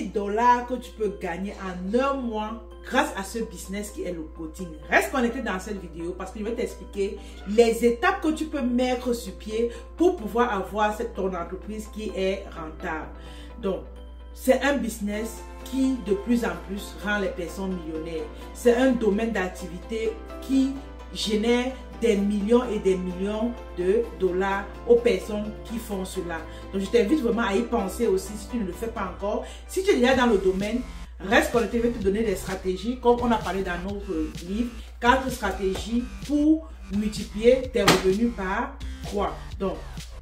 $1000 que tu peux gagner en un mois grâce à ce business qui est le coaching. Reste connecté dans cette vidéo parce que je vais t'expliquer les étapes que tu peux mettre sur pied pour pouvoir avoir ton entreprise qui est rentable. Donc, c'est un business qui de plus en plus rend les personnes millionnaires. C'est un domaine d'activité qui génère des millions et des millions de dollars aux personnes qui font cela. Donc, je t'invite vraiment à y penser aussi si tu ne le fais pas encore. Si tu es déjà dans le domaine, reste connecté, je vais te donner des stratégies, comme on a parlé dans notre livre, 4 stratégies pour multiplier tes revenus par 3. Donc,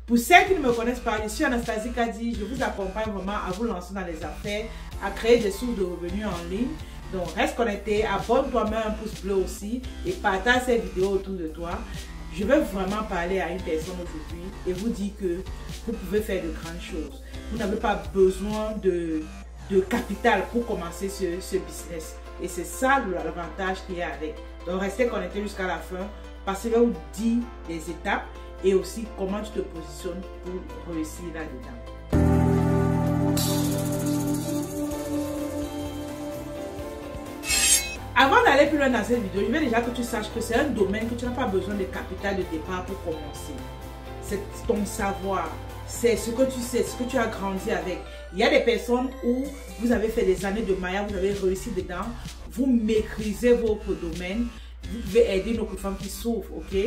pour celles qui ne me connaissent pas, je suis Anastasie Kadi, je vous accompagne vraiment à vous lancer dans les affaires, à créer des sources de revenus en ligne. Donc, reste connecté, abonne-toi, mets un pouce bleu aussi et partage cette vidéo autour de toi. Je vais vraiment parler à une personne aujourd'hui et vous dire que vous pouvez faire de grandes choses. Vous n'avez pas besoin de capital pour commencer ce business. Et c'est ça l'avantage qu'il y a avec. Donc, restez connecté jusqu'à la fin parce que je vais vous dire les étapes et aussi comment tu te positionnes pour réussir là-dedans. Avant d'aller plus loin dans cette vidéo, je veux déjà que tu saches que c'est un domaine que tu n'as pas besoin de capital de départ pour commencer. C'est ton savoir, c'est ce que tu sais, ce que tu as grandi avec. Il y a des personnes où vous avez fait des années de maillage, vous avez réussi dedans, vous maîtrisez votre domaine, vous pouvez aider nos femmes qui souffrent, ok?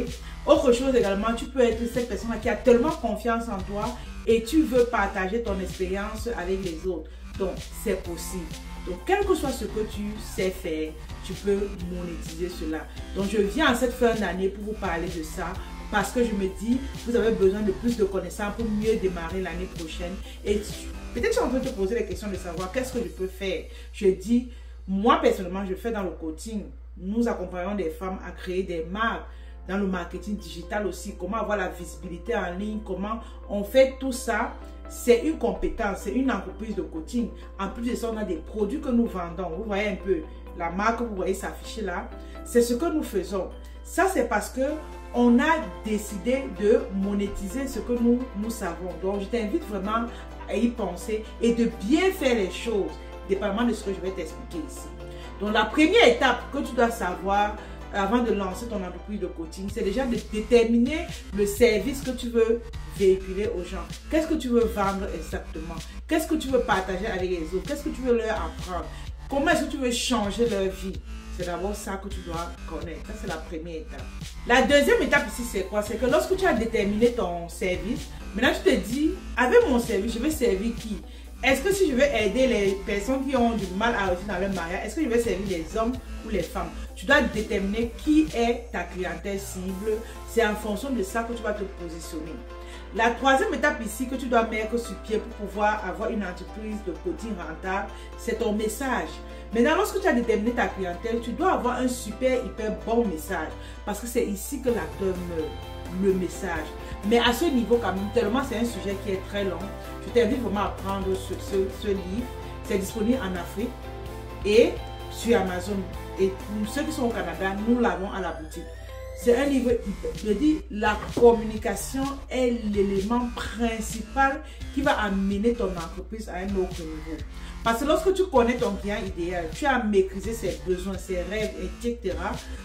Autre chose également, tu peux être cette personne qui a tellement confiance en toi et tu veux partager ton expérience avec les autres. Donc, c'est possible. Donc, quel que soit ce que tu sais faire, tu peux monétiser cela. Donc, je viens en cette fin d'année pour vous parler de ça parce que je me dis, vous avez besoin de plus de connaissances pour mieux démarrer l'année prochaine. Et peut-être tu es en train de te poser la question de savoir qu'est-ce que je peux faire. Je dis, moi personnellement, je fais dans le coaching. Nous accompagnons des femmes à créer des marques dans le marketing digital aussi. Comment avoir la visibilité en ligne, comment on fait tout ça. C'est une compétence, c'est une entreprise de coaching. En plus de ça, on a des produits que nous vendons. Vous voyez un peu la marque, vous voyez s'afficher là. C'est ce que nous faisons. Ça, c'est parce que on a décidé de monétiser ce que nous savons. Donc, je t'invite vraiment à y penser et de bien faire les choses, dépendamment de ce que je vais t'expliquer ici. Donc, la première étape que tu dois savoir avant de lancer ton entreprise de coaching, c'est déjà de déterminer le service que tu veux véhiculer aux gens. Qu'est-ce que tu veux vendre exactement? Qu'est-ce que tu veux partager avec les autres? Qu'est-ce que tu veux leur apprendre? Comment est-ce que tu veux changer leur vie? C'est d'abord ça que tu dois connaître. Ça, c'est la première étape. La deuxième étape ici, c'est quoi? C'est que lorsque tu as déterminé ton service, maintenant tu te dis, avec mon service, je vais servir qui? Est-ce que si je vais aider les personnes qui ont du mal à réussir dans leur mariage, est-ce que je vais servir les hommes ou les femmes? Tu dois déterminer qui est ta clientèle cible. C'est en fonction de ça que tu vas te positionner. La troisième étape ici que tu dois mettre sur pied pour pouvoir avoir une entreprise de coaching rentable, c'est ton message. Maintenant, lorsque tu as déterminé ta clientèle, tu dois avoir un hyper bon message. Parce que c'est ici que l'acteur meurt, le message. Mais à ce niveau quand même, tellement c'est un sujet qui est très long, je t'invite vraiment à prendre ce livre. C'est disponible en Afrique et sur Amazon. Et pour ceux qui sont au Canada, nous l'avons à la boutique. C'est un livre, je dis, la communication est l'élément principal qui va amener ton entreprise à un autre niveau. Parce que lorsque tu connais ton client idéal, tu as maîtrisé ses besoins, ses rêves, etc.,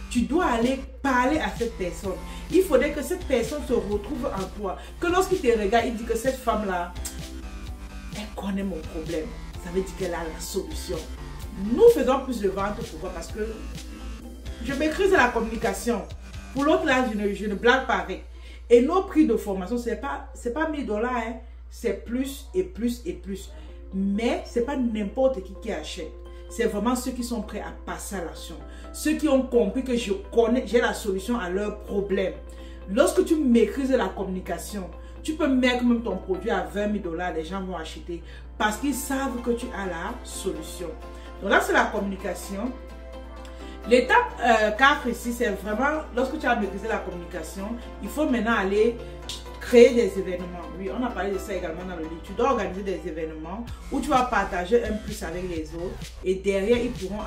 tu dois aller parler à cette personne. Il faudrait que cette personne se retrouve en toi. Que lorsqu'il te regarde, il dit que cette femme-là, elle connaît mon problème. Ça veut dire qu'elle a la solution. Nous faisons plus de ventes. Pourquoi? Parce que je maîtrise la communication. Pour l'autre, là, je ne blague pas avec. Et nos prix de formation, ce n'est pas $1000, hein. C'est plus et plus et plus. Mais ce n'est pas n'importe qui achète. C'est vraiment ceux qui sont prêts à passer à l'action. Ceux qui ont compris que j'ai la solution à leurs problèmes. Lorsque tu maîtrises la communication, tu peux mettre même ton produit à $20 000, les gens vont acheter parce qu'ils savent que tu as la solution. Donc là, c'est la communication. L'étape 4 ici, c'est vraiment, lorsque tu as maîtrisé la communication, il faut maintenant aller créer des événements. Oui, on a parlé de ça également dans le livre. Tu dois organiser des événements où tu vas partager un plus avec les autres et derrière, ils pourront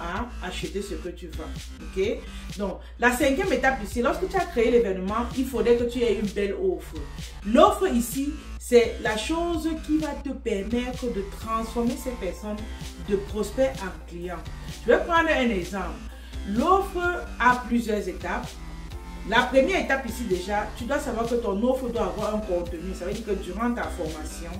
acheter ce que tu vends. Ok? Donc, la 5e étape ici, lorsque tu as créé l'événement, il faudrait que tu aies une belle offre. L'offre ici, C'est la chose qui va te permettre de transformer ces personnes de prospects en clients. Je vais prendre un exemple. L'offre a plusieurs étapes. La première étape ici déjà, tu dois savoir que ton offre doit avoir un contenu. Ça veut dire que durant ta formation,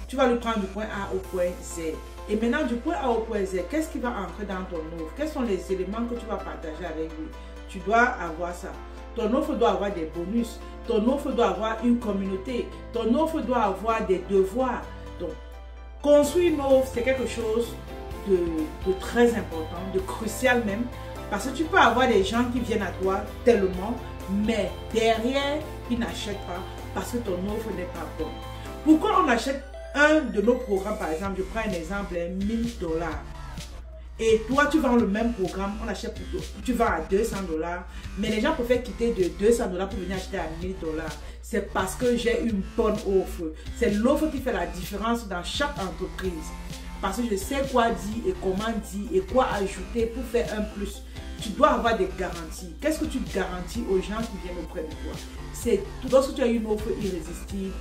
tu vas le prendre du point A au point Z. Et maintenant, du point A au point Z, qu'est-ce qui va entrer dans ton offre? Quels sont les éléments que tu vas partager avec lui? Tu dois avoir ça. Ton offre doit avoir des bonus. Ton offre doit avoir une communauté. Ton offre doit avoir des devoirs. Donc, construire une offre, c'est quelque chose de très important, de crucial même. Parce que tu peux avoir des gens qui viennent à toi tellement, mais derrière, ils n'achètent pas parce que ton offre n'est pas bonne. Pourquoi on achète un de nos programmes, par exemple, je prends un exemple, $1000. Et toi, tu vends le même programme, on achète plutôt, tu vends à $200, mais les gens préfèrent quitter de $200 pour venir acheter à $1000. C'est parce que j'ai une bonne offre. C'est l'offre qui fait la différence dans chaque entreprise. Parce que je sais quoi dire et comment dire et quoi ajouter pour faire un plus. Tu dois avoir des garanties. Qu'est-ce que tu garantis aux gens qui viennent auprès de toi? C'est lorsque tu as une offre irrésistible,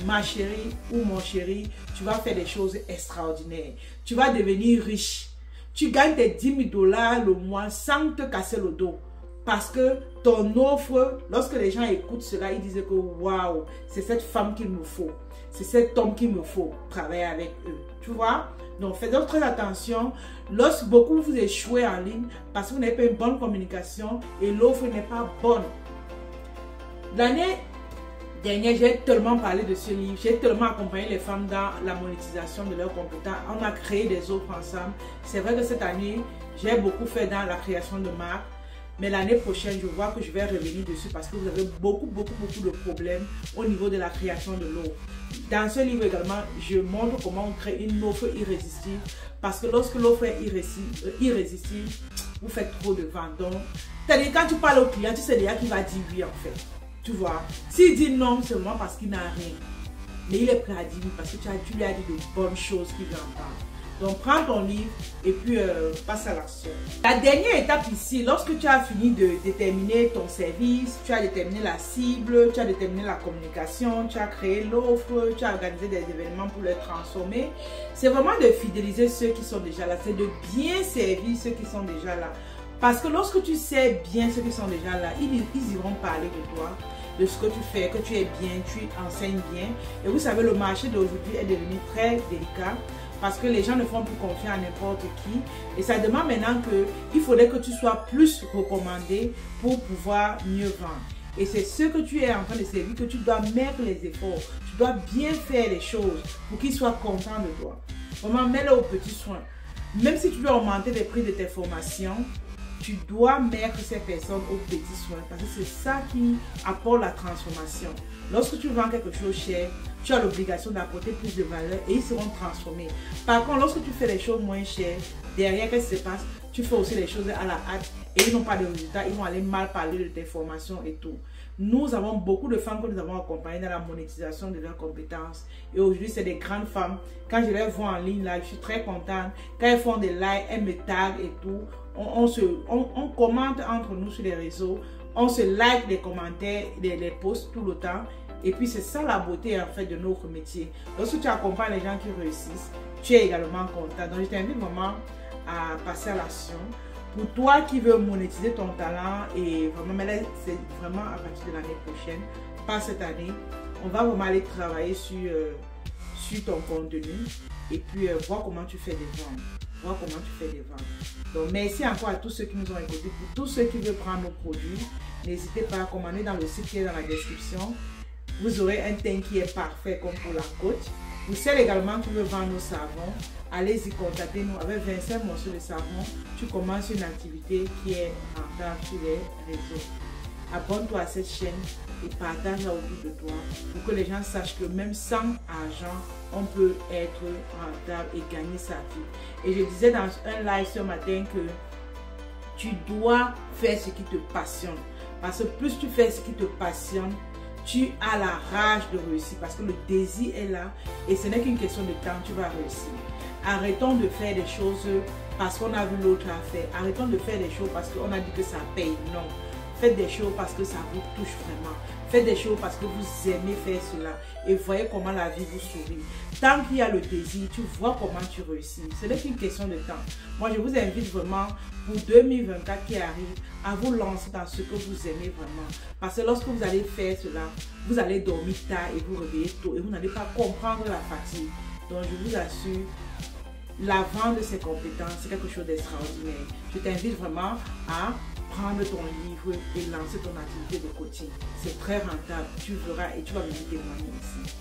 ma chérie ou mon chéri, tu vas faire des choses extraordinaires. Tu vas devenir riche. Tu gagnes tes $10 000 le mois sans te casser le dos. Parce que ton offre, lorsque les gens écoutent cela, ils disent que waouh, c'est cette femme qu'il me faut. C'est cet homme qu'il me faut travailler avec eux. Tu vois? Donc, faites donc très attention. Lorsque beaucoup vous échouez en ligne parce que vous n'avez pas une bonne communication et l'offre n'est pas bonne. L'année dernière, j'ai tellement parlé de ce livre. J'ai tellement accompagné les femmes dans la monétisation de leurs compétences. On a créé des offres ensemble. C'est vrai que cette année, j'ai beaucoup fait dans la création de marques. Mais l'année prochaine, je vois que je vais revenir dessus parce que vous avez beaucoup de problèmes au niveau de la création de l'offre. Dans ce livre également, je montre comment on crée une offre irrésistible. Parce que lorsque l'offre est irrésistible, vous faites trop de ventes. Donc, c'est-à-dire quand tu parles au client, tu sais déjà qu'il va dire oui en fait. Tu vois, s'il dit non, c'est vraiment parce qu'il n'a rien. Mais il est prêt à dire oui parce que tu lui as dit de bonnes choses qu'il veut entendre. Donc, prends ton livre et puis passe à l'action. La dernière étape ici, lorsque tu as fini de déterminer ton service, tu as déterminé la cible, tu as déterminé la communication, tu as créé l'offre, tu as organisé des événements pour les transformer, c'est vraiment de fidéliser ceux qui sont déjà là. C'est de bien servir ceux qui sont déjà là. Parce que lorsque tu sais bien ceux qui sont déjà là, ils iront parler de toi, de ce que tu fais, que tu es bien, tu enseignes bien. Et vous savez, le marché d'aujourd'hui est devenu très délicat. Parce que les gens ne font plus confiance à n'importe qui. Et ça demande maintenant qu'il faudrait que tu sois plus recommandé pour pouvoir mieux vendre. Et c'est ce que tu es en train de servir, que tu dois mettre les efforts. Tu dois bien faire les choses pour qu'ils soient contents de toi. Vraiment, mets-le aux petits soins. Même si tu dois augmenter les prix de tes formations, tu dois mettre ces personnes aux petits soins. Parce que c'est ça qui apporte la transformation. Lorsque tu vends quelque chose cher, tu as l'obligation d'apporter plus de valeur et ils seront transformés. Par contre, lorsque tu fais les choses moins chères, derrière, qu'est-ce qui se passe? Tu fais aussi les choses à la hâte et ils n'ont pas de résultats. Ils vont aller mal parler de tes formations et tout. Nous avons beaucoup de femmes que nous avons accompagnées dans la monétisation de leurs compétences. Et aujourd'hui, c'est des grandes femmes. Quand je les vois en ligne, là, je suis très contente. Quand elles font des lives, elles me taguent et tout. On commente entre nous sur les réseaux. On se like les commentaires, les posts tout le temps. Et puis c'est ça la beauté en fait de notre métier. Lorsque tu accompagnes les gens qui réussissent, tu es également content. Donc je t'invite vraiment à passer à l'action. Pour toi qui veux monétiser ton talent et vraiment, c'est vraiment à partir de l'année prochaine, pas cette année, on va vraiment aller travailler sur ton contenu et puis voir comment tu fais des ventes. Voir comment tu fais des ventes. Donc merci encore à tous ceux qui nous ont écoutés. Pour tous ceux qui veulent prendre nos produits, n'hésitez pas à commander dans le site qui est dans la description. Vous aurez un teint qui est parfait comme pour la côte. Pour celles également qui veulent vendre nos savons, allez-y, contactez-nous avec 25 morceaux de savon. Tu commences une activité qui est rentable sur les réseaux. Abonne-toi à cette chaîne et partage-la autour de toi pour que les gens sachent que même sans argent, on peut être rentable et gagner sa vie. Et je disais dans un live ce matin que tu dois faire ce qui te passionne. Parce que plus tu fais ce qui te passionne, tu as la rage de réussir parce que le désir est là et ce n'est qu'une question de temps, tu vas réussir. Arrêtons de faire des choses parce qu'on a vu l'autre à faire. Arrêtons de faire des choses parce qu'on a dit que ça paye. Non. Faites des choses parce que ça vous touche vraiment. Faites des choses parce que vous aimez faire cela. Et voyez comment la vie vous sourit. Tant qu'il y a le désir, tu vois comment tu réussis. Ce n'est qu'une question de temps. Moi, je vous invite vraiment pour 2024 qui arrive à vous lancer dans ce que vous aimez vraiment. Parce que lorsque vous allez faire cela, vous allez dormir tard et vous réveiller tôt. Et vous n'allez pas comprendre la fatigue. Donc, je vous assure, la vente de ces compétences, c'est quelque chose d'extraordinaire. Je t'invite vraiment à prendre ton livre et lancer ton activité de coaching. C'est très rentable, tu verras et tu vas venir témoigner ici.